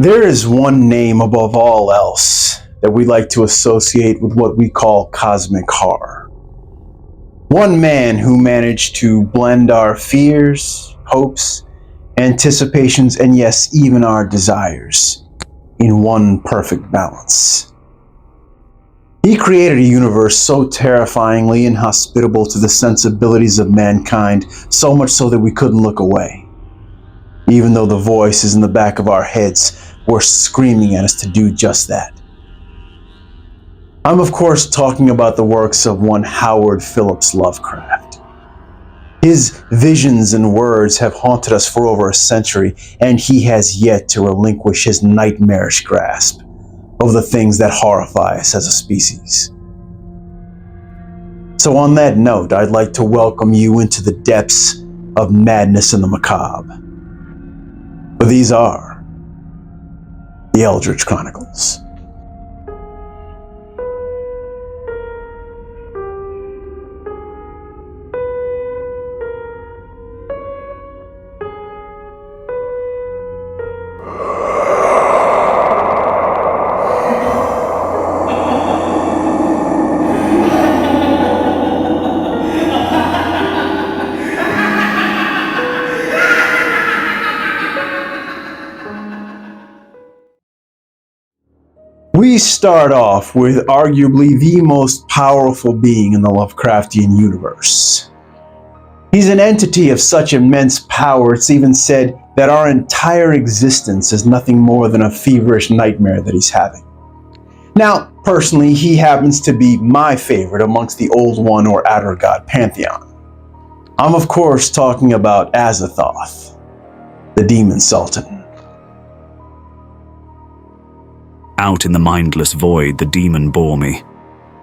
There is one name above all else that we like to associate with what we call cosmic horror. One man who managed to blend our fears, hopes, anticipations, and yes, even our desires in one perfect balance. He created a universe so terrifyingly inhospitable to the sensibilities of mankind, so much so that we couldn't look away, even though the voices in the back of our heads were screaming at us to do just that. I'm of course talking about the works of one Howard Phillips Lovecraft. His visions and words have haunted us for over a century, and he has yet to relinquish his nightmarish grasp of the things that horrify us as a species. So on that note, I'd like to welcome you into the depths of madness and the macabre. For these are the Eldritch Chronicles. We start off with arguably the most powerful being in the Lovecraftian universe. He's an entity of such immense power, it's even said that our entire existence is nothing more than a feverish nightmare that he's having. Now, personally, he happens to be my favorite amongst the Old One or Outer God pantheon. I'm of course talking about Azathoth, the Demon Sultan. Out in the mindless void, the demon bore me,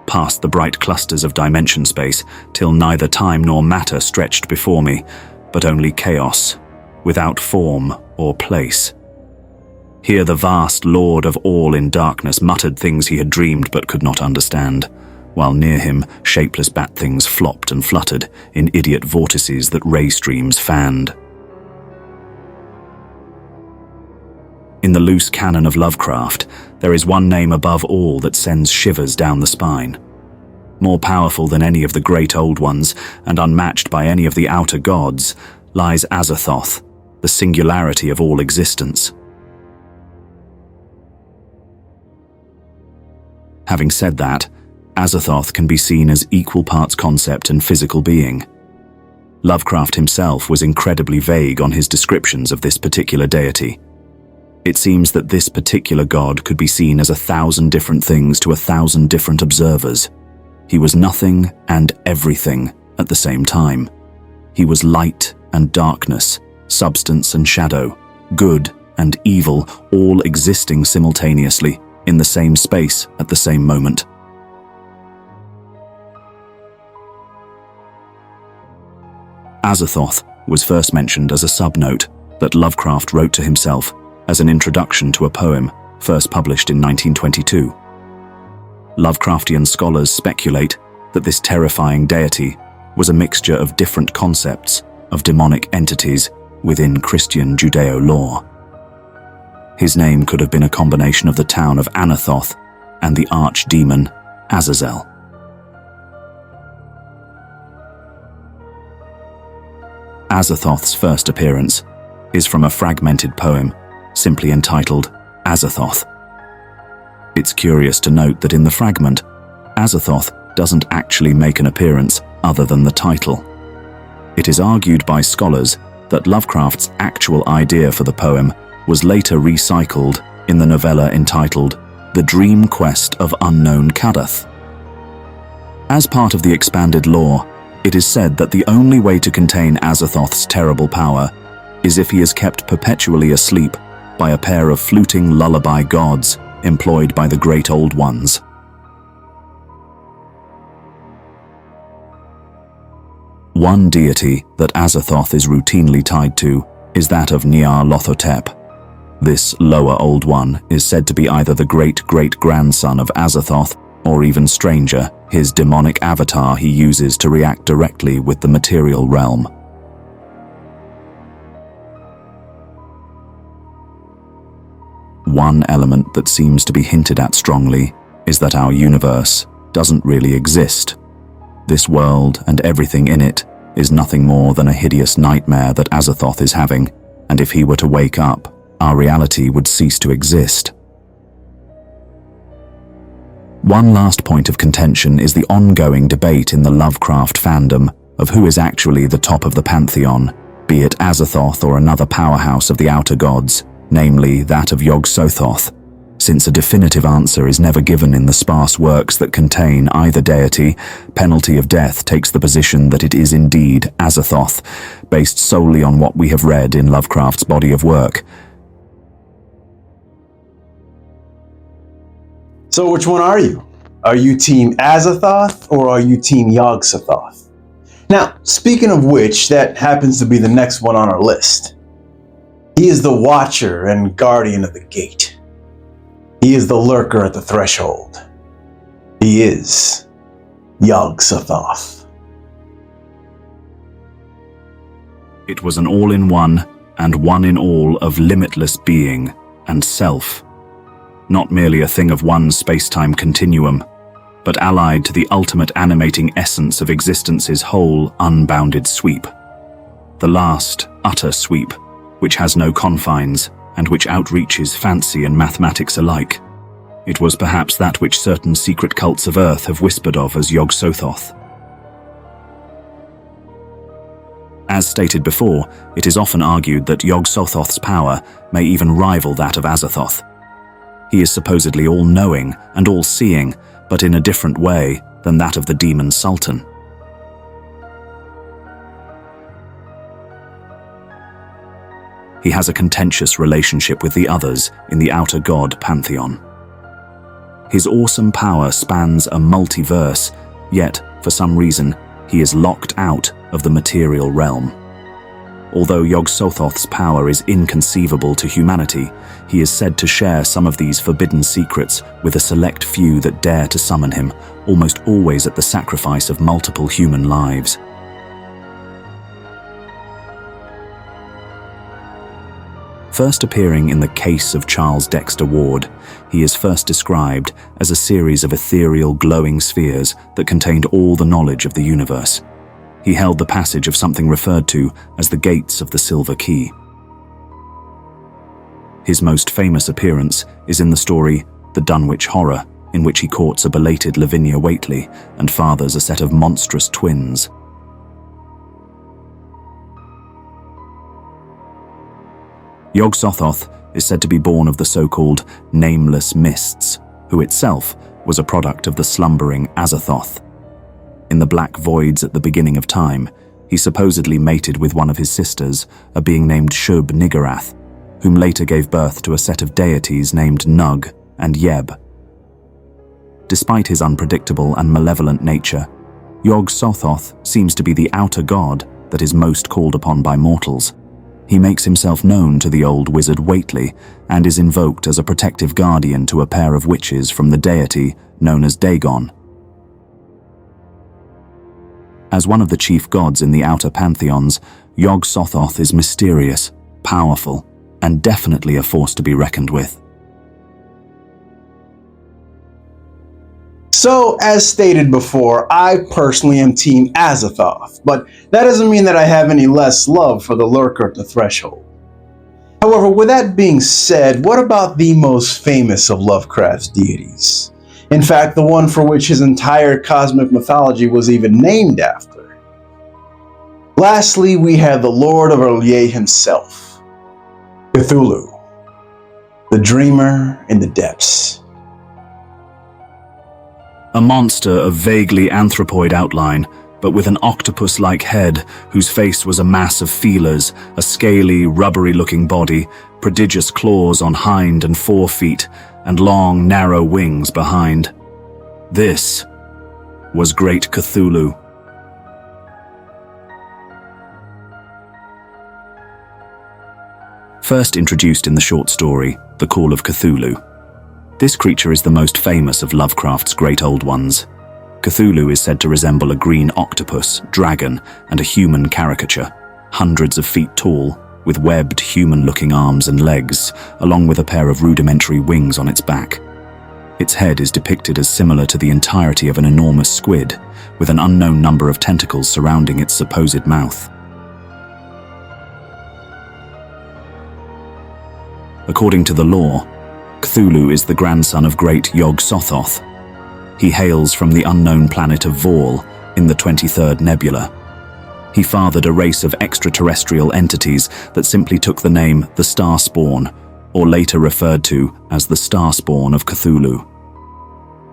past the bright clusters of dimension space, till neither time nor matter stretched before me, but only chaos, without form or place. Here the vast Lord of all in darkness muttered things he had dreamed but could not understand, while near him shapeless bat things flopped and fluttered in idiot vortices that ray streams fanned. In the loose canon of Lovecraft, there is one name above all that sends shivers down the spine. More powerful than any of the great old ones, and unmatched by any of the outer gods, lies Azathoth, the singularity of all existence. Having said that, Azathoth can be seen as equal parts concept and physical being. Lovecraft himself was incredibly vague on his descriptions of this particular deity. It seems that this particular god could be seen as 1,000 different things to 1,000 different observers. He was nothing and everything at the same time. He was light and darkness, substance and shadow, good and evil, all existing simultaneously in the same space at the same moment. Azathoth was first mentioned as a subnote that Lovecraft wrote to himself as an introduction to a poem first published in 1922. Lovecraftian scholars speculate that this terrifying deity was a mixture of different concepts of demonic entities within Christian Judeo lore. His name could have been a combination of the town of Anathoth and the archdemon Azazel. Azathoth's first appearance is from a fragmented poem simply entitled Azathoth. It's curious to note that in the fragment, Azathoth doesn't actually make an appearance other than the title. It is argued by scholars that Lovecraft's actual idea for the poem was later recycled in the novella entitled The Dream Quest of Unknown Kadath. As part of the expanded lore, it is said that the only way to contain Azathoth's terrible power is if he is kept perpetually asleep by a pair of fluting lullaby gods employed by the Great Old Ones. One deity that Azathoth is routinely tied to is that of Nyarlathotep. This lower Old One is said to be either the great-great-grandson of Azathoth, or even stranger, his demonic avatar he uses to react directly with the material realm. one element that seems to be hinted at strongly is that our universe doesn't really exist. This world and everything in it is nothing more than a hideous nightmare that Azathoth is having, and if he were to wake up, our reality would cease to exist. One last point of contention is the ongoing debate in the Lovecraft fandom of who is actually the top of the pantheon, be it Azathoth or another powerhouse of the outer gods, namely that of Yog-Sothoth, since a definitive answer is never given in the sparse works that contain either deity. Penalty of Death takes the position that it is indeed Azathoth, based solely on what we have read in Lovecraft's body of work. So which one are you? Are you Team Azathoth or are you Team Yog-Sothoth? Now, speaking of which, that happens to be the next one on our list. He is the watcher and guardian of the gate. He is the lurker at the threshold. He is Yog-Sothoth. It was an all-in-one and one-in-all of limitless being and self. Not merely a thing of one space-time continuum, but allied to the ultimate animating essence of existence's whole unbounded sweep. The last, utter sweep, which has no confines, and which outreaches fancy and mathematics alike. It was perhaps that which certain secret cults of Earth have whispered of as Yog-Sothoth. As stated before, it is often argued that Yog-Sothoth's power may even rival that of Azathoth. He is supposedly all-knowing and all-seeing, but in a different way than that of the demon sultan. He has a contentious relationship with the others in the outer god pantheon. His awesome power spans a multiverse, yet, for some reason, he is locked out of the material realm. Although Yog-Sothoth's power is inconceivable to humanity, he is said to share some of these forbidden secrets with a select few that dare to summon him, almost always at the sacrifice of multiple human lives. First appearing in the Case of Charles Dexter Ward, he is first described as a series of ethereal glowing spheres that contained all the knowledge of the universe. He held the passage of something referred to as the Gates of the Silver Key. His most famous appearance is in the story The Dunwich Horror, in which he courts a belated Lavinia Whately and fathers a set of monstrous twins. Yog-Sothoth is said to be born of the so-called Nameless Mists, who itself was a product of the slumbering Azathoth. In the black voids at the beginning of time, he supposedly mated with one of his sisters, a being named Shub-Niggurath, whom later gave birth to a set of deities named Nug and Yeb. Despite his unpredictable and malevolent nature, Yog-Sothoth seems to be the outer god that is most called upon by mortals. He makes himself known to the old wizard Whately and is invoked as a protective guardian to a pair of witches from the deity known as Dagon. As one of the chief gods in the outer pantheons, Yog-Sothoth is mysterious, powerful, and definitely a force to be reckoned with. So, as stated before, I personally am Team Azathoth, but that doesn't mean that I have any less love for the lurker at the threshold. However, with that being said, what about the most famous of Lovecraft's deities? In fact, the one for which his entire cosmic mythology was even named after. Lastly, we have the Lord of Erlier himself, Cthulhu, the dreamer in the depths. A monster of vaguely anthropoid outline, but with an octopus-like head whose face was a mass of feelers, a scaly, rubbery-looking body, prodigious claws on hind and fore feet, and long, narrow wings behind. This was Great Cthulhu. First introduced in the short story, The Call of Cthulhu. This creature is the most famous of Lovecraft's great old ones. Cthulhu is said to resemble a green octopus, dragon, and a human caricature, hundreds of feet tall, with webbed, human-looking arms and legs, along with a pair of rudimentary wings on its back. Its head is depicted as similar to the entirety of an enormous squid, with an unknown number of tentacles surrounding its supposed mouth. According to the lore, Cthulhu is the grandson of great Yog-Sothoth. He hails from the unknown planet of Vaul in the 23rd Nebula. He fathered a race of extraterrestrial entities that simply took the name the Starspawn, or later referred to as the Starspawn of Cthulhu.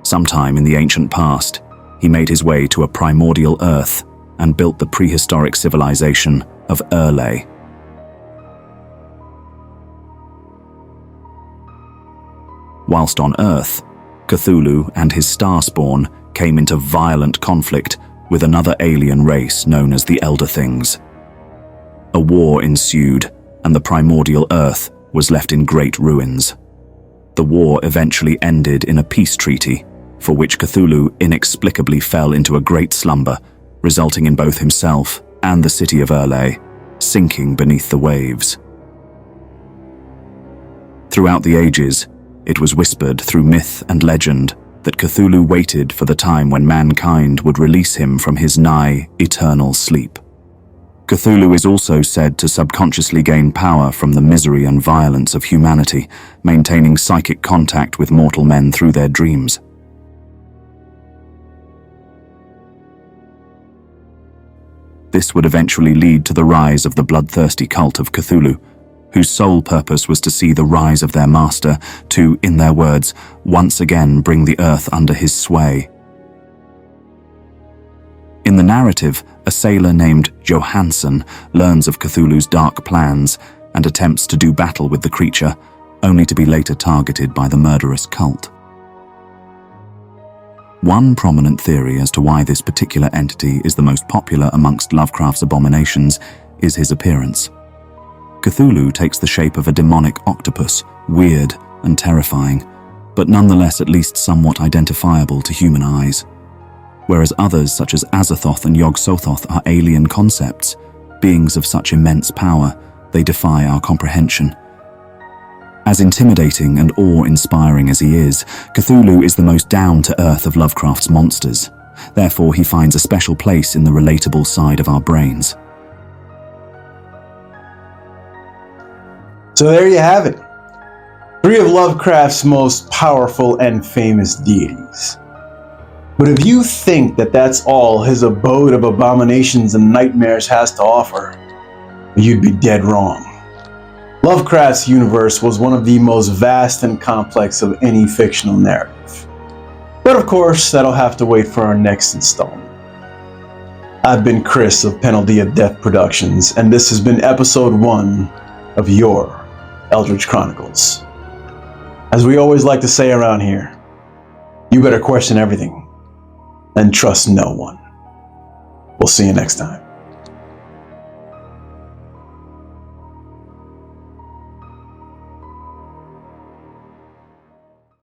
Sometime in the ancient past, he made his way to a primordial Earth and built the prehistoric civilization of Erlay. Whilst on Earth, Cthulhu and his Starspawn came into violent conflict with another alien race known as the Elder Things. A war ensued, and the primordial Earth was left in great ruins. The war eventually ended in a peace treaty, for which Cthulhu inexplicably fell into a great slumber, resulting in both himself and the city of Erlay sinking beneath the waves. Throughout the ages, it was whispered through myth and legend that Cthulhu waited for the time when mankind would release him from his nigh eternal sleep. Cthulhu is also said to subconsciously gain power from the misery and violence of humanity, maintaining psychic contact with mortal men through their dreams. This would eventually lead to the rise of the bloodthirsty cult of Cthulhu, whose sole purpose was to see the rise of their master to, in their words, once again bring the earth under his sway. In the narrative, a sailor named Johansson learns of Cthulhu's dark plans and attempts to do battle with the creature, only to be later targeted by the murderous cult. One prominent theory as to why this particular entity is the most popular amongst Lovecraft's abominations is his appearance. Cthulhu takes the shape of a demonic octopus, weird and terrifying, but nonetheless at least somewhat identifiable to human eyes. Whereas others such as Azathoth and Yog-Sothoth are alien concepts, beings of such immense power, they defy our comprehension. As intimidating and awe-inspiring as he is, Cthulhu is the most down-to-earth of Lovecraft's monsters. Therefore, he finds a special place in the relatable side of our brains. So there you have it. 3 of Lovecraft's most powerful and famous deities. But if you think that that's all his abode of abominations and nightmares has to offer, you'd be dead wrong. Lovecraft's universe was one of the most vast and complex of any fictional narrative. But of course, that'll have to wait for our next installment. I've been Chris of Penalty of Death Productions, and this has been episode 1 of your Eldritch Chronicles. As we always like to say around here, you better question everything and trust no one. We'll see you next time.